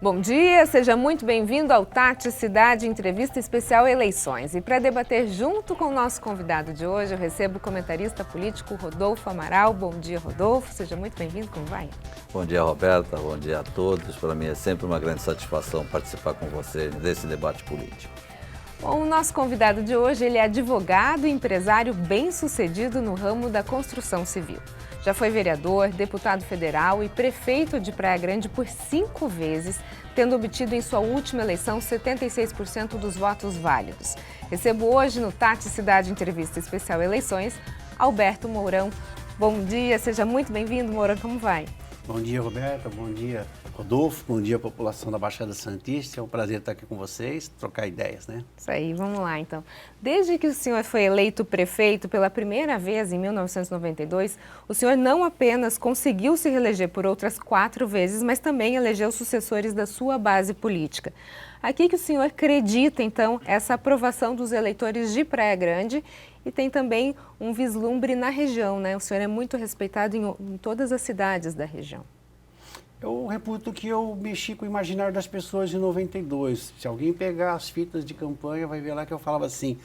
Bom dia, seja muito bem-vindo ao Tati Cidade Entrevista Especial Eleições. E para debater junto com o nosso convidado de hoje, eu recebo o comentarista político Rodolfo Amaral. Bom dia, Rodolfo, seja muito bem-vindo, como vai? Bom dia, Roberta, bom dia a todos. Para mim é sempre uma grande satisfação participar com você desse debate político. Bom, o nosso convidado de hoje, ele é advogado e empresário bem-sucedido no ramo da construção civil. Já foi vereador, deputado federal e prefeito de Praia Grande por 5 vezes, tendo obtido em sua última eleição 76% dos votos válidos. Recebo hoje no Tati Cidade Entrevista Especial Eleições, Alberto Mourão. Bom dia, seja muito bem-vindo, Mourão, como vai? Bom dia, Roberta, bom dia, Rodolfo, bom dia, população da Baixada Santista. É um prazer estar aqui com vocês, trocar ideias, né? Isso aí, vamos lá então. Desde que o senhor foi eleito prefeito pela primeira vez em 1992, o senhor não apenas conseguiu se reeleger por outras 4 vezes, mas também elegeu sucessores da sua base política. A que o senhor acredita, então, essa aprovação dos eleitores de Praia Grande e tem também um vislumbre na região, né? O senhor é muito respeitado em todas as cidades da região. Eu reputo que eu mexi com o imaginário das pessoas em 92. Se alguém pegar as fitas de campanha, vai ver lá que eu falava assim,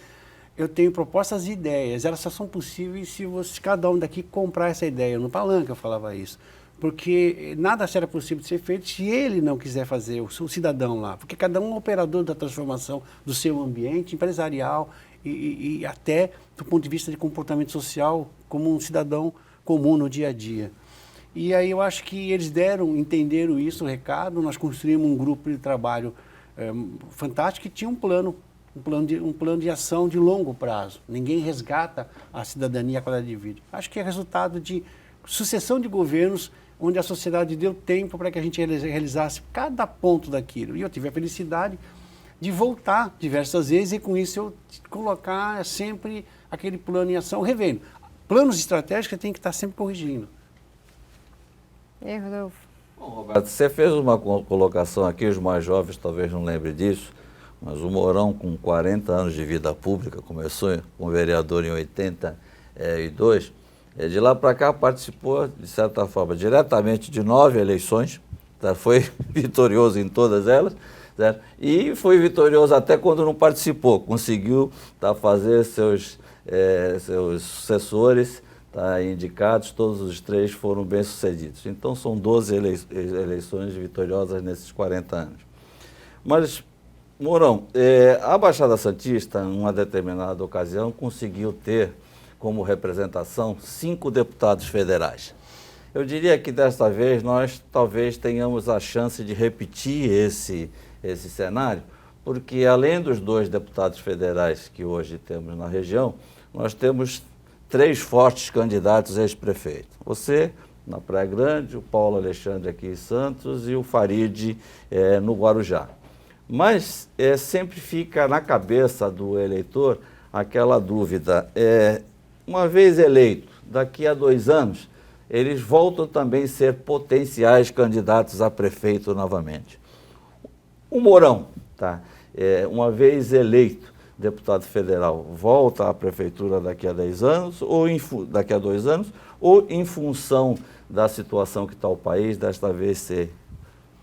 eu tenho propostas e ideias, elas só são possíveis se cada um daqui comprar essa ideia. No palanque eu falava isso. Porque nada será possível de ser feito se ele não quiser fazer, o cidadão lá. Porque cada um é um operador da transformação do seu ambiente empresarial e até do ponto de vista de comportamento social, como um cidadão comum no dia a dia. E aí eu acho que eles entenderam isso, o recado. Nós construímos um grupo de trabalho fantástico que tinha um plano de ação de longo prazo. Ninguém resgata a cidadania e a qualidade de vida. Acho que é resultado de sucessão de governos onde a sociedade deu tempo para que a gente realizasse cada ponto daquilo. E eu tive a felicidade de voltar diversas vezes e com isso eu colocar sempre aquele plano em ação, revendo. Planos estratégicos tem que estar sempre corrigindo. E aí, Rodolfo? Bom, Roberto, você fez uma colocação aqui, os mais jovens talvez não lembrem disso, mas o Mourão, com 40 anos de vida pública, começou como vereador em 82, de lá para cá participou, de certa forma, diretamente de 9 eleições, tá? Foi vitorioso em todas elas, certo? E foi vitorioso até quando não participou, conseguiu fazer seus sucessores indicados, todos os 3 foram bem-sucedidos. Então são 12 eleições vitoriosas nesses 40 anos. Mas, Mourão, a Baixada Santista, em uma determinada ocasião, conseguiu ter como representação 5 deputados federais. Eu diria que desta vez nós talvez tenhamos a chance de repetir esse cenário, porque além dos 2 deputados federais que hoje temos na região, nós temos 3 fortes candidatos ex-prefeito. Você na Praia Grande, o Paulo Alexandre aqui em Santos e o Farid no Guarujá. Mas sempre fica na cabeça do eleitor aquela dúvida, uma vez eleito, daqui a 2 anos, eles voltam também a ser potenciais candidatos a prefeito novamente. O Mourão, uma vez eleito deputado federal, volta à prefeitura daqui a 10 anos, ou daqui a 2 anos, ou em função da situação que está o país, desta vez você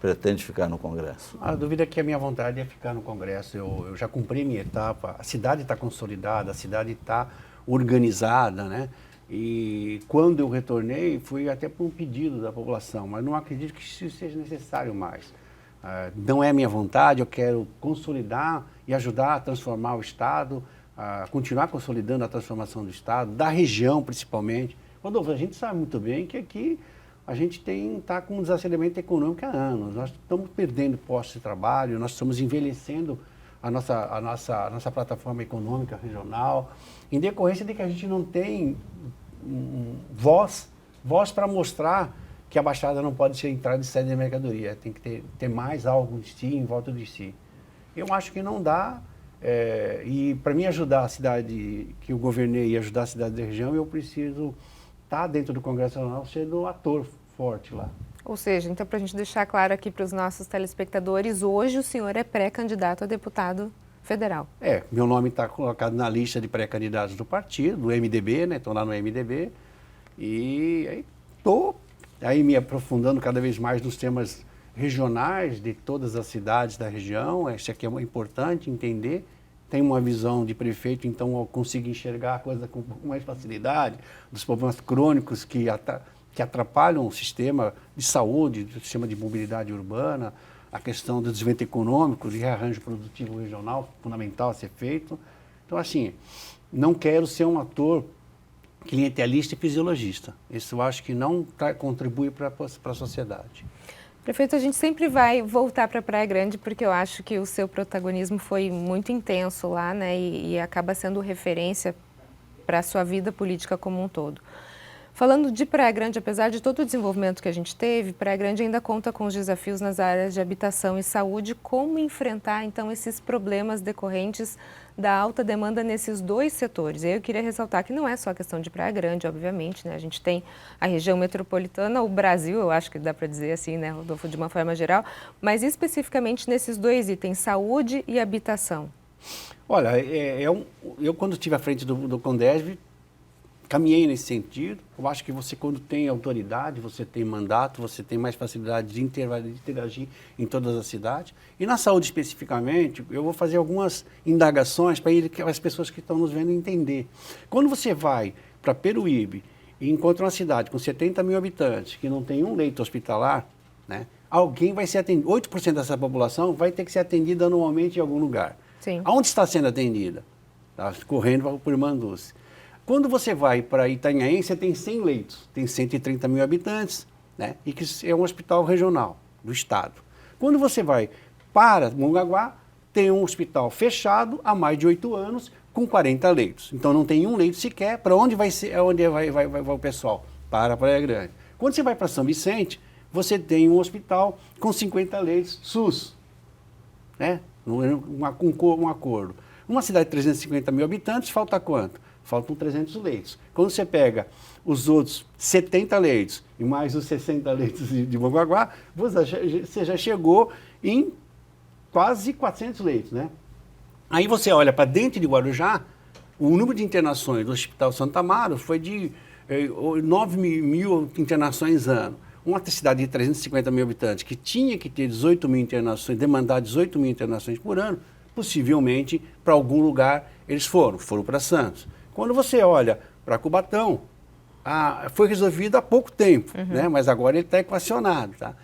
pretende ficar no Congresso? A dúvida é que a minha vontade é ficar no Congresso. Eu já cumpri minha etapa, a cidade está consolidada, a cidade está organizada, né? E quando eu retornei, foi até por um pedido da população, mas não acredito que isso seja necessário mais. Não é minha vontade, eu quero consolidar e ajudar a transformar o Estado, a continuar consolidando a transformação do Estado, da região principalmente. Rodolfo, a gente sabe muito bem que aqui a gente está com um desaceleramento econômico há anos. Nós estamos perdendo postos de trabalho, nós estamos envelhecendo a nossa plataforma econômica regional, em decorrência de que a gente não tem voz para mostrar que a Baixada não pode ser entrada e saída de mercadoria, tem que ter mais algo de si, em volta de si. Eu acho que não dá, e para mim ajudar a cidade que eu governei e ajudar a cidade da região, eu preciso estar dentro do Congresso Nacional sendo ator forte lá. Ou seja, então para a gente deixar claro aqui para os nossos telespectadores, hoje o senhor é pré-candidato a deputado federal. Meu nome está colocado na lista de pré-candidatos do partido, do MDB, né? Estou lá no MDB e aí estou me aprofundando cada vez mais nos temas regionais de todas as cidades da região, isso aqui é importante entender. Tem uma visão de prefeito, então eu consigo enxergar a coisa com mais facilidade, dos problemas crônicos que atrapalham o sistema de saúde, o sistema de mobilidade urbana, a questão do desenvolvimento econômico, de rearranjo produtivo regional, fundamental a ser feito. Então, assim, não quero ser um ator clientelista e fisiologista. Isso eu acho que não contribui para a sociedade. Prefeito, a gente sempre vai voltar para Praia Grande porque eu acho que o seu protagonismo foi muito intenso lá, né, e acaba sendo referência para a sua vida política como um todo. Falando de Praia Grande, apesar de todo o desenvolvimento que a gente teve, Praia Grande ainda conta com os desafios nas áreas de habitação e saúde. Como enfrentar, então, esses problemas decorrentes da alta demanda nesses dois setores? Eu queria ressaltar que não é só a questão de Praia Grande, obviamente, né? A gente tem a região metropolitana, o Brasil, eu acho que dá para dizer assim, né, Rodolfo, de uma forma geral, mas especificamente nesses dois itens, saúde e habitação. Olha, eu quando estive à frente do Condesv, caminhei nesse sentido. Eu acho que você, quando tem autoridade, você tem mandato, você tem mais facilidade de interagir em todas as cidades. E na saúde especificamente, eu vou fazer algumas indagações para as pessoas que estão nos vendo entender. Quando você vai para Peruíbe e encontra uma cidade com 70 mil habitantes que não tem um leito hospitalar, né, alguém vai ser atendido, 8% dessa população vai ter que ser atendida anualmente em algum lugar. Sim. Aonde está sendo atendida? Está correndo por Irmã Dulce. Quando você vai para Itanhaém, você tem 100 leitos, tem 130 mil habitantes, né? E que é um hospital regional do estado. Quando você vai para Mongaguá, tem um hospital fechado há mais de 8 anos, com 40 leitos. Então não tem um leito sequer. Para onde vai ser? Onde vai o pessoal? Para a Praia Grande. Quando você vai para São Vicente, você tem um hospital com 50 leitos SUS, né? Um acordo. Uma cidade de 350 mil habitantes, falta quanto? Faltam 300 leitos. Quando você pega os outros 70 leitos e mais os 60 leitos de Mongaguá, você já chegou em quase 400 leitos, né? Aí você olha para dentro de Guarujá, o número de internações do Hospital Santa Amaro foi de 9 mil internações ano. Uma cidade de 350 mil habitantes que tinha que ter 18 mil internações, demandar 18 mil internações por ano, possivelmente para algum lugar eles foram para Santos. Quando você olha para Cubatão, foi resolvido há pouco tempo, né? Mas agora ele está equacionado. Tá?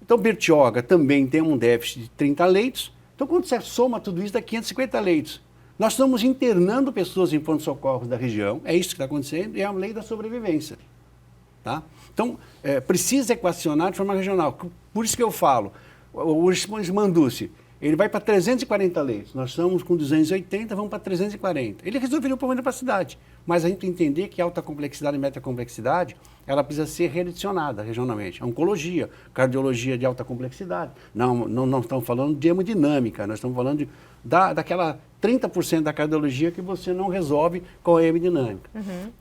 Então, Bertioga também tem um déficit de 30 leitos. Então, quando você soma tudo isso, dá 550 leitos. Nós estamos internando pessoas em pronto-socorros da região, é isso que está acontecendo, e é a lei da sobrevivência. Tá? Então, precisa equacionar de forma regional. Por isso que eu falo, o Irmã Dulce, ele vai para 340 leitos. Nós estamos com 280, vamos para 340. Ele resolveria o problema para a cidade. Mas a gente tem que entender que alta complexidade e metacomplexidade, ela precisa ser redirecionada regionalmente. Oncologia, cardiologia de alta complexidade. Não estamos falando de hemodinâmica, nós estamos falando daquela 30% da cardiologia que você não resolve com a hemodinâmica.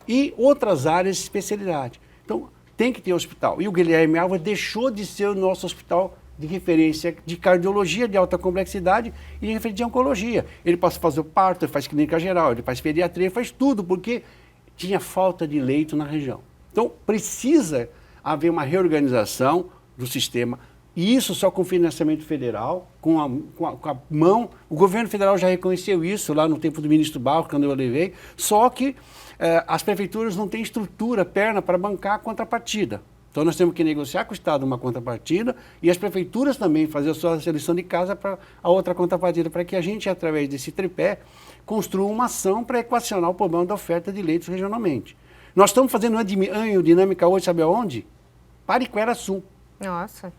E outras áreas de especialidade. Então, tem que ter hospital. E o Guilherme Alves deixou de ser o nosso hospital de referência de cardiologia de alta complexidade e de referência de oncologia. Ele passa a fazer o parto, ele faz clínica geral, ele faz pediatria, faz tudo, porque tinha falta de leito na região. Então, precisa haver uma reorganização do sistema, e isso só com financiamento federal, com a mão. O governo federal já reconheceu isso lá no tempo do ministro Barros, quando eu levei, só que as prefeituras não têm estrutura, perna para bancar a contrapartida. Então, nós temos que negociar com o Estado uma contrapartida e as prefeituras também fazer a sua seleção de casa para a outra contrapartida, para que a gente, através desse tripé, construa uma ação para equacionar o problema da oferta de leitos regionalmente. Nós estamos fazendo uma hemodinâmica hoje, sabe aonde? Pariquera-Sul. Nossa.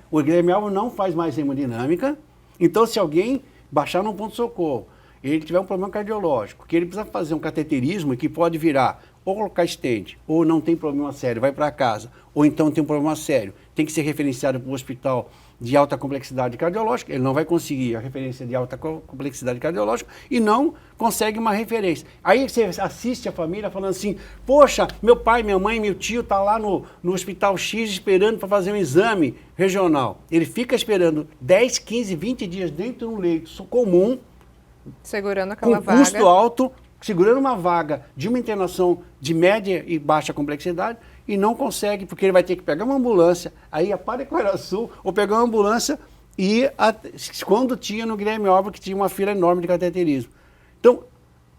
O Guilherme Alves não faz mais hemodinâmica, então se alguém baixar num ponto-socorro, ele tiver um problema cardiológico, que ele precisa fazer um cateterismo que pode virar ou colocar stent, ou não tem problema sério, vai para casa, ou então tem um problema sério, tem que ser referenciado para o hospital de alta complexidade cardiológica, ele não vai conseguir a referência de alta complexidade cardiológica e não consegue uma referência. Aí você assiste a família falando assim, poxa, meu pai, minha mãe, meu tio está lá no hospital X esperando para fazer um exame regional. Ele fica esperando 10, 15, 20 dias dentro de um leito comum, segurando aquela com custo alto, segurando uma vaga de uma internação de média e baixa complexidade e não consegue, porque ele vai ter que pegar uma ambulância, aí ir a Paraquaraçu, ou pegar uma ambulância e ir quando tinha no Guilherme Álvares, que tinha uma fila enorme de cateterismo. Então,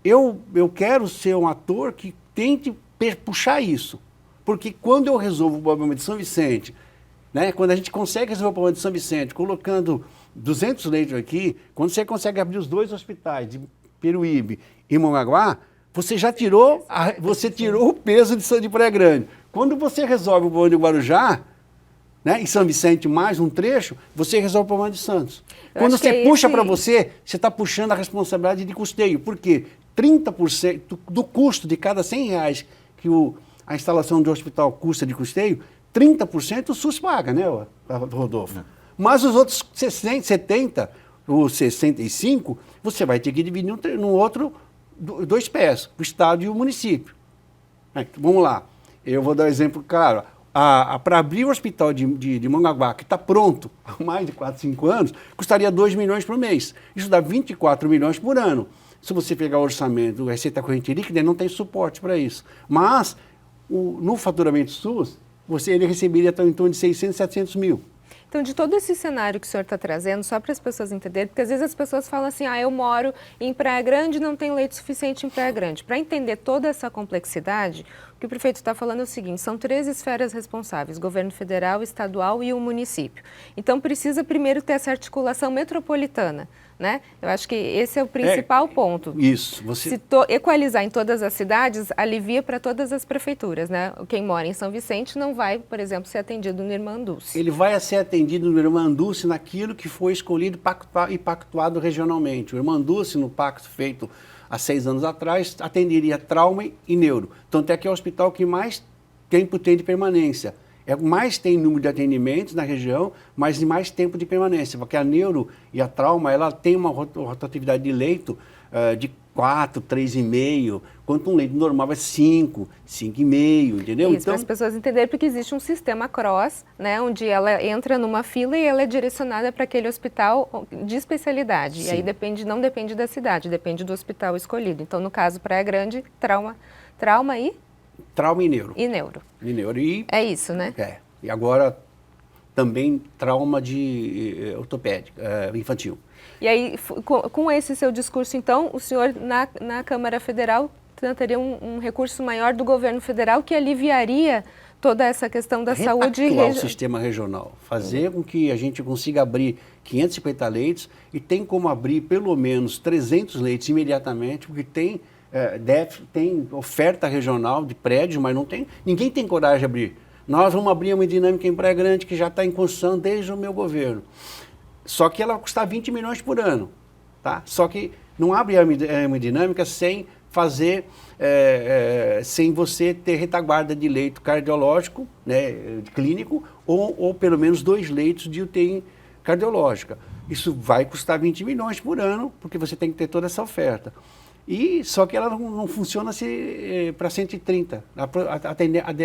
eu quero ser um ator que tente puxar isso, porque quando eu resolvo o problema de São Vicente, né, quando a gente consegue resolver o problema de São Vicente, colocando 200 leitos aqui, quando você consegue abrir os 2 hospitais de Peruíbe e Mongaguá, você já tirou, você tirou o peso de Praia Grande. Quando você resolve o problema de Guarujá, né, em São Vicente mais um trecho, você resolve o problema de Santos. Quando você puxa para você está puxando a responsabilidade de custeio. Por quê? 30% do custo de cada R$100 que a instalação de hospital custa de custeio, 30% o SUS paga, né, Rodolfo? Mas os outros 70% ou 65%, você vai ter que dividir no outro 2 pés, o Estado e o município. Vamos lá, eu vou dar um exemplo claro. Para abrir o hospital de Mongaguá, que está pronto há mais de 4, 5 anos, custaria 2 milhões por mês. Isso dá 24 milhões por ano. Se você pegar o orçamento, receita corrente líquida, ele não tem suporte para isso. Mas, no faturamento SUS, ele receberia em torno de 600, 700 mil. Então, de todo esse cenário que o senhor está trazendo, só para as pessoas entenderem, porque às vezes as pessoas falam assim, eu moro em Praia Grande e não tem leito suficiente em Praia Grande. Para entender toda essa complexidade, o que o prefeito está falando é o seguinte, são 3 esferas responsáveis, governo federal, estadual e o município. Então, precisa primeiro ter essa articulação metropolitana, né? Eu acho que esse é o principal ponto. Isso. Se equalizar em todas as cidades, alivia para todas as prefeituras, né? Quem mora em São Vicente não vai, por exemplo, ser atendido no Irmanduce. Ele vai ser atendido no Irmanduce naquilo que foi escolhido e pactuado regionalmente. O Irmanduce, no pacto feito há 6 anos atrás, atenderia trauma e neuro. Tanto é que é o hospital que mais tempo tem de permanência. Mais tem número de atendimentos na região, mas mais tempo de permanência, porque a neuro e a trauma, ela tem uma rotatividade de leito de 4, 3,5, quanto um leito normal é 5, 5,5, entendeu? Isso, então, para as pessoas entenderem, porque existe um sistema CROSS, né, onde ela entra numa fila e ela é direcionada para aquele hospital de especialidade. Sim. E aí não depende da cidade, depende do hospital escolhido. Então, no caso, Praia Grande, trauma e... Trauma e neuro. E neuro. E neuro. É isso, né? E agora também trauma de ortopédica, infantil. E aí, com esse seu discurso, então, o senhor, na Câmara Federal, teria um recurso maior do governo federal que aliviaria toda essa questão da saúde... Repactuar o sistema regional. Fazer com que a gente consiga abrir 550 leitos e tem como abrir pelo menos 300 leitos imediatamente, porque tem oferta regional de prédios, mas ninguém tem coragem de abrir. Nós vamos abrir uma dinâmica em Praia Grande que já está em construção desde o meu governo. Só que ela vai custar 20 milhões por ano. Tá? Só que não abre a hemodinâmica sem fazer, sem você ter retaguarda de leito cardiológico, né, clínico, ou pelo menos 2 leitos de UTI cardiológica. Isso vai custar 20 milhões por ano, porque você tem que ter toda essa oferta. Só que ela não funciona para 130.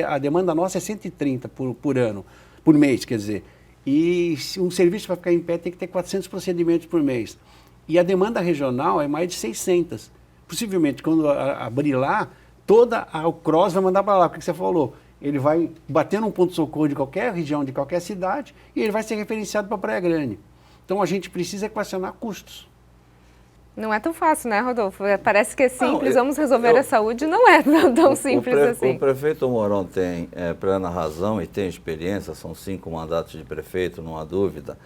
A demanda nossa é 130 por ano, por mês, quer dizer. E um serviço para ficar em pé tem que ter 400 procedimentos por mês. E a demanda regional é mais de 600. Possivelmente, quando abrir lá, o CROSS vai mandar para lá, o que você falou. Ele vai bater num ponto de socorro de qualquer região, de qualquer cidade, e ele vai ser referenciado para Praia Grande. Então, a gente precisa equacionar custos. Não é tão fácil, né, Rodolfo? Parece que é simples, vamos resolver a saúde, não é tão simples assim. O prefeito Mourão tem plena razão e tem experiência, são 5 mandatos de prefeito, não há dúvida,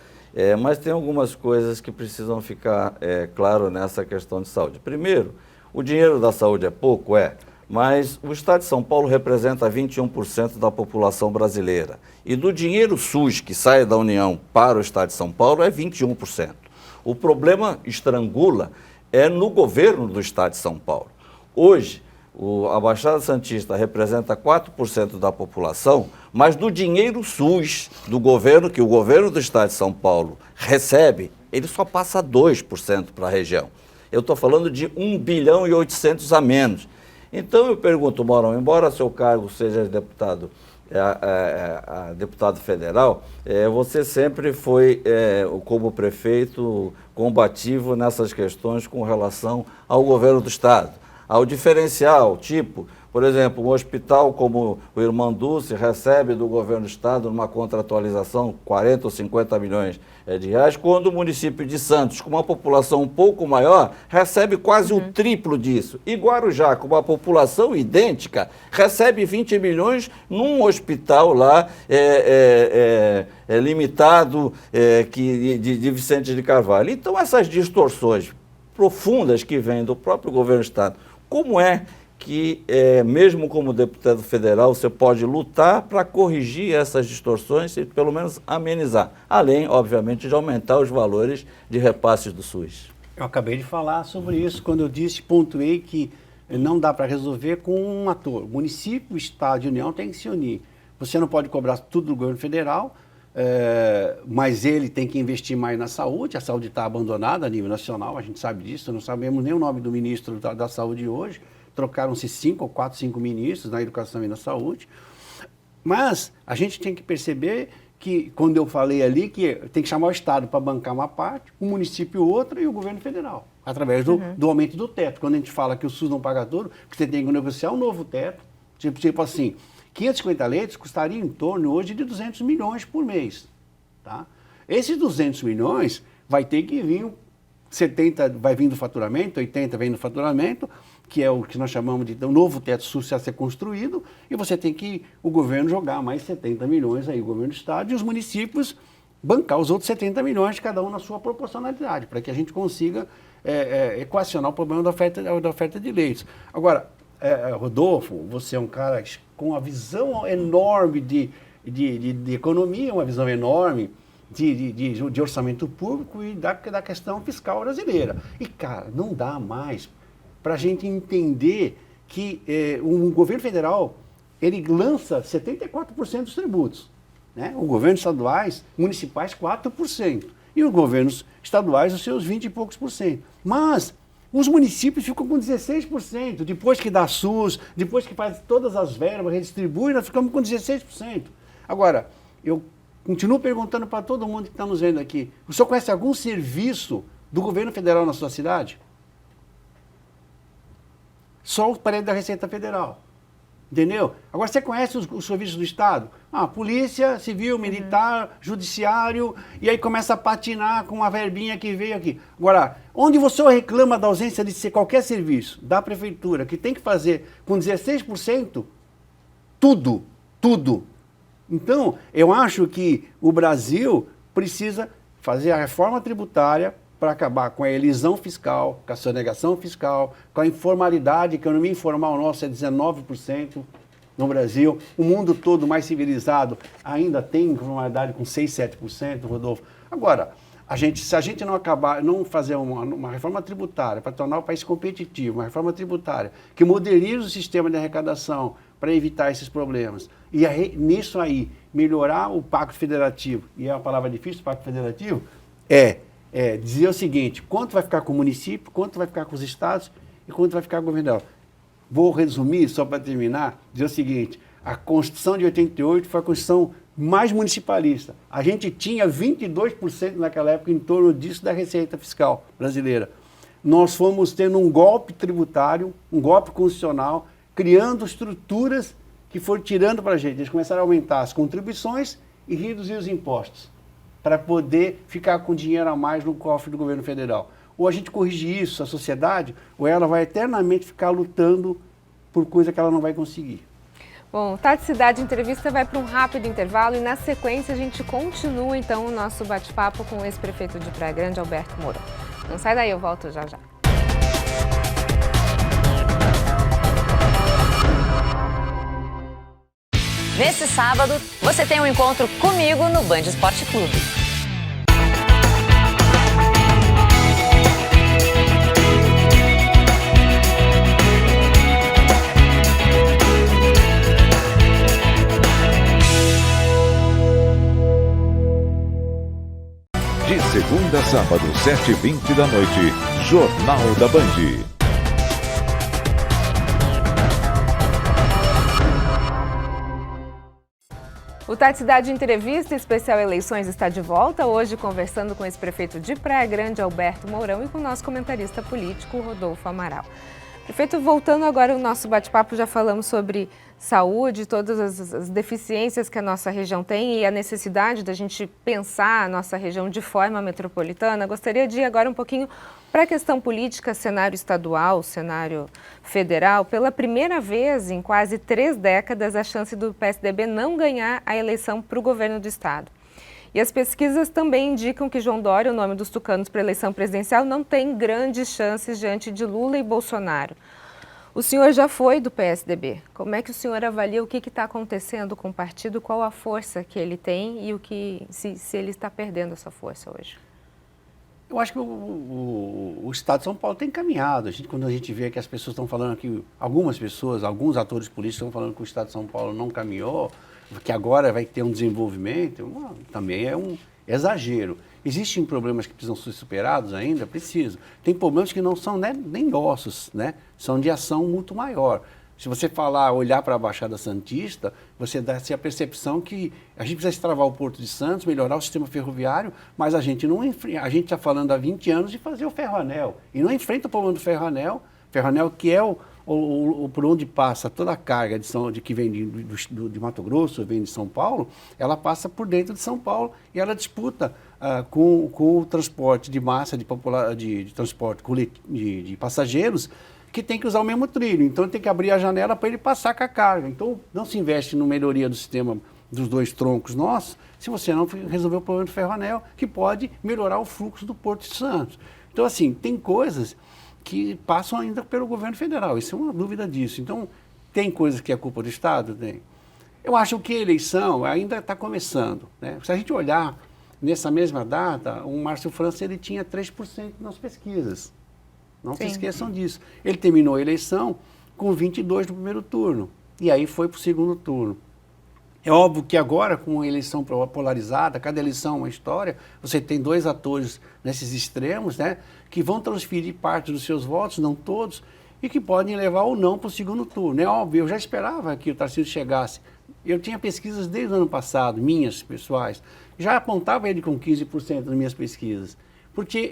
mas tem algumas coisas que precisam ficar claro nessa questão de saúde. Primeiro, o dinheiro da saúde é pouco, mas o Estado de São Paulo representa 21% da população brasileira. E do dinheiro SUS que sai da União para o Estado de São Paulo é 21%. O problema estrangula no governo do Estado de São Paulo. Hoje, a Baixada Santista representa 4% da população, mas do dinheiro SUS do governo, que o governo do Estado de São Paulo recebe, ele só passa 2% para a região. Eu estou falando de 1 bilhão e 800 a menos. Então eu pergunto, Mourão, embora seu cargo seja deputado federal, você sempre foi, como prefeito, combativo nessas questões com relação ao governo do Estado. ao diferencial, tipo, por exemplo, um hospital como o Irmã Dulce recebe do governo do estado numa contratualização 40 ou 50 milhões de reais, quando o município de Santos, com uma população um pouco maior, recebe quase o triplo disso. E Guarujá, com uma população idêntica, recebe 20 milhões num hospital lá limitado de Vicente de Carvalho. Então, essas distorções profundas que vêm do próprio governo do estado, como é que, mesmo como deputado federal, você pode lutar para corrigir essas distorções e, pelo menos, amenizar, além, obviamente, de aumentar os valores de repasses do SUS? Eu acabei de falar sobre isso quando eu pontuei que não dá para resolver com um ator. O município, o estado e a União têm que se unir. Você não pode cobrar tudo do governo federal, mas ele tem que investir mais na saúde. A saúde está abandonada a nível nacional, a gente sabe disso, não sabemos nem o nome do ministro da saúde hoje. Trocaram-se 5 ministros na educação e na saúde. Mas a gente tem que perceber que, quando eu falei ali, que tem que chamar o Estado para bancar uma parte, o município outra e o governo federal, através do aumento do teto. Quando a gente fala que o SUS não paga tudo, que você tem que negociar um novo teto, tipo assim, 550 leitos custariam em torno hoje de 200 milhões por mês. Tá? Esses 200 milhões vai ter que vir, 70 vai vir do faturamento, 80 vem do faturamento, que é o que nós chamamos de um novo teto SUS a ser construído, e você tem que, o governo jogar mais 70 milhões aí, o governo do estado, e os municípios bancar os outros 70 milhões, cada um na sua proporcionalidade, para que a gente consiga equacionar o problema da oferta de leitos. Agora, Rodolfo, você é um cara com uma visão enorme de economia, uma visão enorme de orçamento público e da questão fiscal brasileira. E, cara, não dá mais para a gente entender que o governo federal, ele lança 74% dos tributos, né? Os governos estaduais, municipais, 4%. E os governos estaduais, os seus 20 e poucos por cento. Mas os municípios ficam com 16%. Depois que dá SUS, depois que faz todas as verbas, redistribui, nós ficamos com 16%. Agora, eu continuo perguntando para todo mundo que está nos vendo aqui, o senhor conhece algum serviço do governo federal na sua cidade? Só o prédio da Receita Federal, entendeu? Agora, você conhece os serviços do Estado? Polícia, civil, militar, judiciário, e aí começa a patinar com uma verbinha que veio aqui. Agora, onde você reclama da ausência de qualquer serviço da prefeitura, que tem que fazer com 16%, tudo. Então, eu acho que o Brasil precisa fazer a reforma tributária para acabar com a elisão fiscal, com a sonegação fiscal, com a informalidade. A economia informal nossa é 19% no Brasil. O mundo todo mais civilizado ainda tem informalidade com 6, 7%, Rodolfo. Agora, se a gente não fazer uma reforma tributária para tornar o país competitivo, uma reforma tributária que modernize o sistema de arrecadação para evitar esses problemas, e nisso aí melhorar o Pacto Federativo, e é uma palavra difícil, o Pacto Federativo, dizer o seguinte: quanto vai ficar com o município, quanto vai ficar com os estados e quanto vai ficar com o governo. Vou resumir, só para terminar, dizer o seguinte: a Constituição de 88 foi a Constituição mais municipalista. A gente tinha 22% naquela época em torno disso da Receita Fiscal brasileira. Nós fomos tendo um golpe tributário, um golpe constitucional, criando estruturas que foram tirando para a gente. Eles começaram a aumentar as contribuições e reduzir os impostos, para poder ficar com dinheiro a mais no cofre do governo federal. Ou a gente corrige isso, a sociedade, ou ela vai eternamente ficar lutando por coisa que ela não vai conseguir. Bom, Tati Cidade Entrevista vai para um rápido intervalo e na sequência a gente continua então o nosso bate-papo com o ex-prefeito de Praia Grande, Alberto Mourão. Não sai daí, eu volto já já. Nesse sábado, você tem um encontro comigo no Band Esporte Clube. De segunda a sábado, 7h20 da noite, Jornal da Band. O Tati Cidade Entrevista Especial Eleições está de volta, hoje conversando com o ex-prefeito de Praia Grande, Alberto Mourão, e com o nosso comentarista político, Rodolfo Amaral. Prefeito, voltando agora ao nosso bate-papo, já falamos sobre saúde, todas as deficiências que a nossa região tem e a necessidade da gente pensar a nossa região de forma metropolitana. Gostaria de ir agora um pouquinho para a questão política, cenário estadual, cenário federal. Pela primeira vez em quase 3 décadas, a chance do PSDB não ganhar a eleição para o governo do estado. E as pesquisas também indicam que João Dória, o nome dos tucanos para a eleição presidencial, não tem grandes chances diante de Lula e Bolsonaro. O senhor já foi do PSDB. Como é que o senhor avalia o que está acontecendo com o partido, qual a força que ele tem e se ele está perdendo essa força hoje? Eu acho que o Estado de São Paulo tem caminhado. Quando a gente vê que as pessoas estão falando que algumas pessoas, alguns atores políticos estão falando que o Estado de São Paulo não caminhou, que agora vai ter um desenvolvimento, também é um exagero. Existem problemas que precisam ser superados ainda? Preciso. Tem problemas que não são nem nossos, né? São de ação muito maior. Se você olhar para a Baixada Santista, você dá-se a percepção que a gente precisa destravar o Porto de Santos, melhorar o sistema ferroviário, mas a gente está falando há 20 anos de fazer o ferroanel. E não enfrenta o problema do ferroanel que é por onde passa toda a carga que vem de Mato Grosso, vem de São Paulo, ela passa por dentro de São Paulo e ela disputa com o transporte de massa, de transporte de passageiros, que tem que usar o mesmo trilho. Então tem que abrir a janela para ele passar com a carga. Então não se investe na melhoria do sistema dos 2 troncos nossos, se você não resolver o problema do ferroanel, que pode melhorar o fluxo do Porto de Santos. Então, assim, tem coisas que passam ainda pelo governo federal, isso é uma dúvida disso. Então, tem coisas que é culpa do Estado? Tem. Eu acho que a eleição ainda está começando, né? Se a gente olhar nessa mesma data, o Márcio França ele tinha 3% nas pesquisas. Não se esqueçam disso. Ele terminou a eleição com 22% no primeiro turno, e aí foi para o segundo turno. É óbvio que agora, com a eleição polarizada, cada eleição é uma história, você tem 2 atores nesses extremos, né, que vão transferir parte dos seus votos, não todos, e que podem levar ou não para o segundo turno. É óbvio, eu já esperava que o Tarcísio chegasse. Eu tinha pesquisas desde o ano passado, minhas pessoais, já apontava ele com 15% nas minhas pesquisas, porque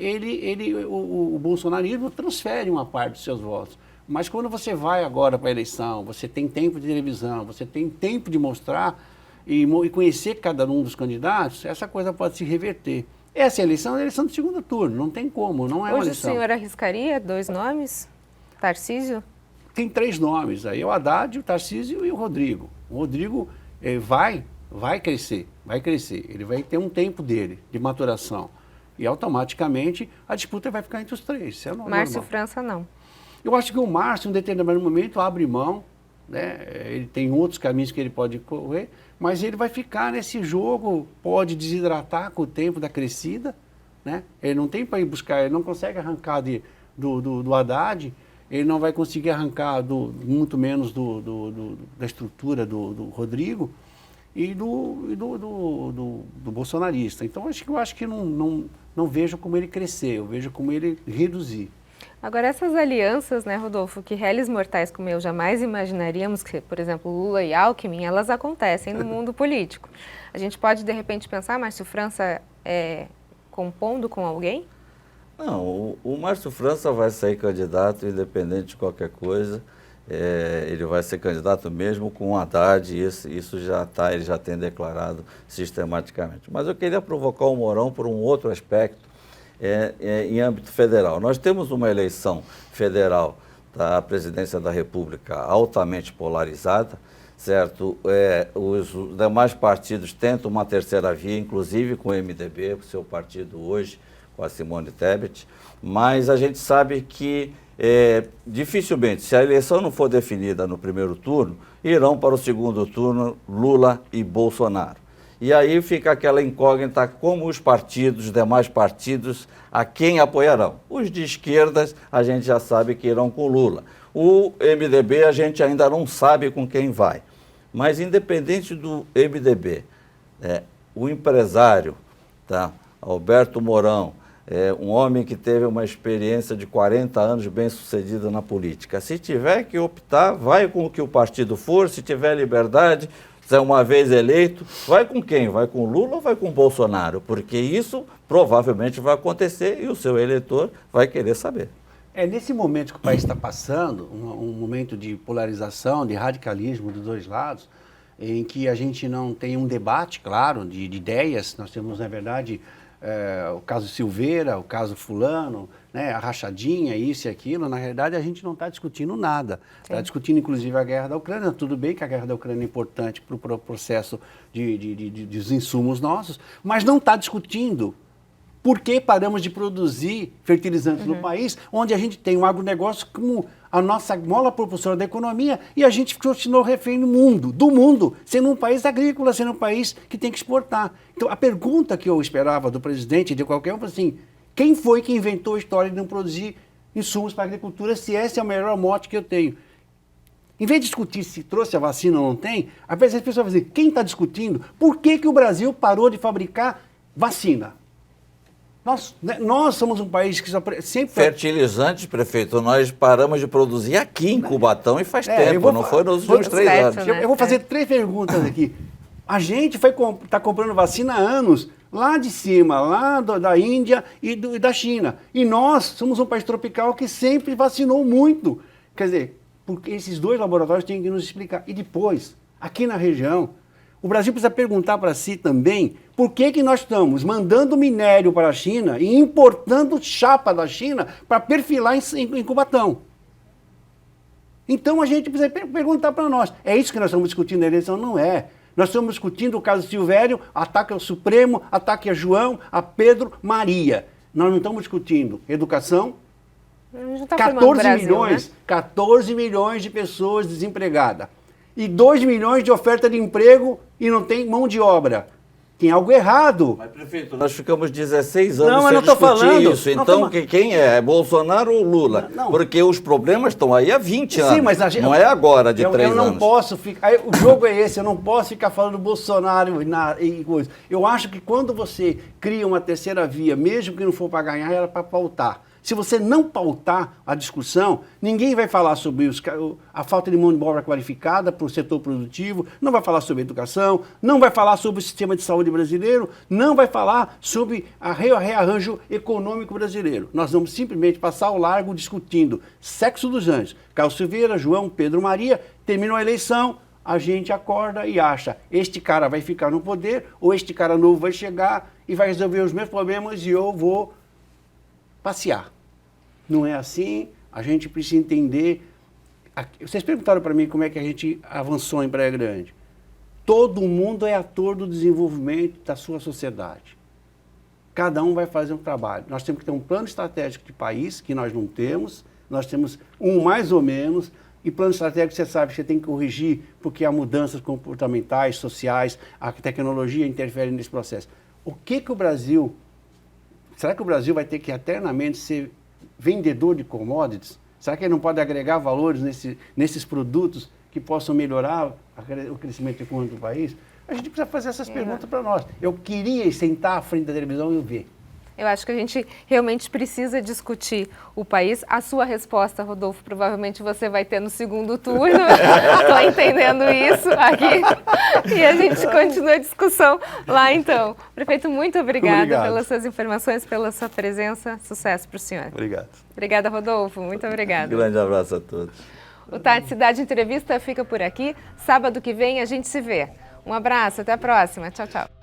o bolsonarismo transfere uma parte dos seus votos. Mas quando você vai agora para a eleição, você tem tempo de televisão, você tem tempo de mostrar e conhecer cada um dos candidatos, essa coisa pode se reverter. Essa eleição é a eleição do segundo turno, não tem como, não é uma eleição. Hoje o senhor arriscaria 2 nomes? Tarcísio? Tem 3 nomes aí, o Haddad, o Tarcísio e o Rodrigo. O Rodrigo vai crescer, ele vai ter um tempo dele de maturação. E automaticamente a disputa vai ficar entre os 3. Isso é normal. Márcio França não. Eu acho que o Márcio, em um determinado momento, abre mão, né? Ele tem outros caminhos que ele pode correr, mas ele vai ficar nesse jogo, pode desidratar com o tempo da crescida, né? Ele não tem para ir buscar, ele não consegue arrancar do Haddad, ele não vai conseguir arrancar muito menos da estrutura do Rodrigo e do bolsonarista. Então, eu acho que não vejo como ele crescer, eu vejo como ele reduzir. Agora, essas alianças, né, Rodolfo, que réis mortais como eu jamais imaginaríamos, que, por exemplo, Lula e Alckmin, elas acontecem no mundo político. A gente pode, de repente, pensar, Márcio França compondo com alguém? Não, o Márcio França vai sair candidato independente de qualquer coisa. Ele vai ser candidato mesmo com o Haddad, isso ele já tem declarado sistematicamente. Mas eu queria provocar o Mourão por um outro aspecto, em âmbito federal. Nós temos uma eleição federal da presidência da República altamente polarizada, certo? Os demais partidos tentam uma terceira via, inclusive com o MDB, o seu partido hoje, com a Simone Tebet, mas a gente sabe que dificilmente, se a eleição não for definida no primeiro turno, irão para o segundo turno Lula e Bolsonaro. E aí fica aquela incógnita como os demais partidos, a quem apoiarão. Os de esquerdas, a gente já sabe que irão com Lula. O MDB, a gente ainda não sabe com quem vai. Mas independente do MDB, o empresário, tá? Alberto Mourão, um homem que teve uma experiência de 40 anos bem-sucedida na política. Se tiver que optar, vai com o que o partido for, se tiver liberdade, se é uma vez eleito, vai com quem? Vai com Lula ou vai com Bolsonaro? Porque isso provavelmente vai acontecer e o seu eleitor vai querer saber. Nesse momento que o país está passando, um momento de polarização, de radicalismo dos dois lados, em que a gente não tem um debate, claro, de ideias. Nós temos, na verdade, o caso Silveira, o caso fulano, né, a rachadinha, isso e aquilo. Na realidade, a gente não está discutindo nada. Está discutindo, inclusive, a guerra da Ucrânia. Tudo bem que a guerra da Ucrânia é importante para o processo dos insumos nossos, mas não está discutindo por que paramos de produzir fertilizantes no país, onde a gente tem um agronegócio como a nossa mola propulsora da economia, e a gente continuou refém do mundo, sendo um país agrícola, sendo um país que tem que exportar. Então, a pergunta que eu esperava do presidente, de qualquer um, foi assim, quem foi que inventou a história de não produzir insumos para a agricultura, se esse é o melhor mote que eu tenho? Em vez de discutir se trouxe a vacina ou não tem, às vezes as pessoas vão dizer, quem está discutindo? Por que o Brasil parou de fabricar vacina? Nós somos um país que sempre... Fertilizantes, prefeito, nós paramos de produzir aqui em Cubatão e faz tempo, não foi nos últimos 3 anos. Né? Eu vou fazer 3 perguntas aqui. A gente está comprando vacina há anos, lá de cima, lá da Índia e da China. E nós somos um país tropical que sempre vacinou muito. Quer dizer, porque esses 2 laboratórios têm que nos explicar. E depois, aqui na região, o Brasil precisa perguntar para si também por que nós estamos mandando minério para a China e importando chapa da China para perfilar em Cubatão. Então a gente precisa perguntar para nós. É isso que nós estamos discutindo na eleição? Não é. Nós estamos discutindo o caso Silvério, ataque ao Supremo, ataque a João, a Pedro, Maria. Nós não estamos discutindo educação. Tá 14 Brasil, milhões, né? 14 milhões de pessoas desempregadas. E 2 milhões de oferta de emprego e não tem mão de obra. Tem algo errado. Mas, prefeito, nós ficamos 16 anos Não, sem eu não tô discutir falando. isso. Então, quem é? É Bolsonaro ou Lula? Não. Porque os problemas estão aí há 20 anos. Sim, mas não é agora, de 3 anos. Eu não anos. posso ficar... O jogo é esse, eu não posso ficar falando Bolsonaro e coisa. Eu acho que quando você cria uma terceira via, mesmo que não for para ganhar, era para pautar. Se você não pautar a discussão, ninguém vai falar sobre a falta de mão de obra qualificada para o setor produtivo, não vai falar sobre educação, não vai falar sobre o sistema de saúde brasileiro, não vai falar sobre o rearranjo econômico brasileiro. Nós vamos simplesmente passar ao largo discutindo sexo dos anjos. Carlos Silveira, João, Pedro, Maria, terminou a eleição, a gente acorda e acha, este cara vai ficar no poder, ou este cara novo vai chegar e vai resolver os meus problemas e eu vou passear. Não é assim, a gente precisa entender. Vocês perguntaram para mim como é que a gente avançou em Praia Grande. Todo mundo é ator do desenvolvimento da sua sociedade. Cada um vai fazer um trabalho. Nós temos que ter um plano estratégico de país, que nós não temos. Nós temos um mais ou menos. E plano estratégico, você sabe que você tem que corrigir, porque há mudanças comportamentais, sociais, a tecnologia interfere nesse processo. O que o Brasil... Será que o Brasil vai ter que eternamente ser vendedor de commodities? Será que ele não pode agregar valores nesses produtos que possam melhorar o crescimento econômico do país? A gente precisa fazer essas perguntas para nós. Eu queria sentar à frente da televisão e ver. Eu acho que a gente realmente precisa discutir o país. A sua resposta, Rodolfo, provavelmente você vai ter no segundo turno. Estou entendendo isso aqui. E a gente continua a discussão lá, então. Prefeito, muito obrigada pelas suas informações, pela sua presença. Sucesso para o senhor. Obrigado. Obrigada, Rodolfo. Muito obrigada. Grande abraço a todos. O Tarde Cidade Entrevista fica por aqui. Sábado que vem a gente se vê. Um abraço, até a próxima. Tchau, tchau.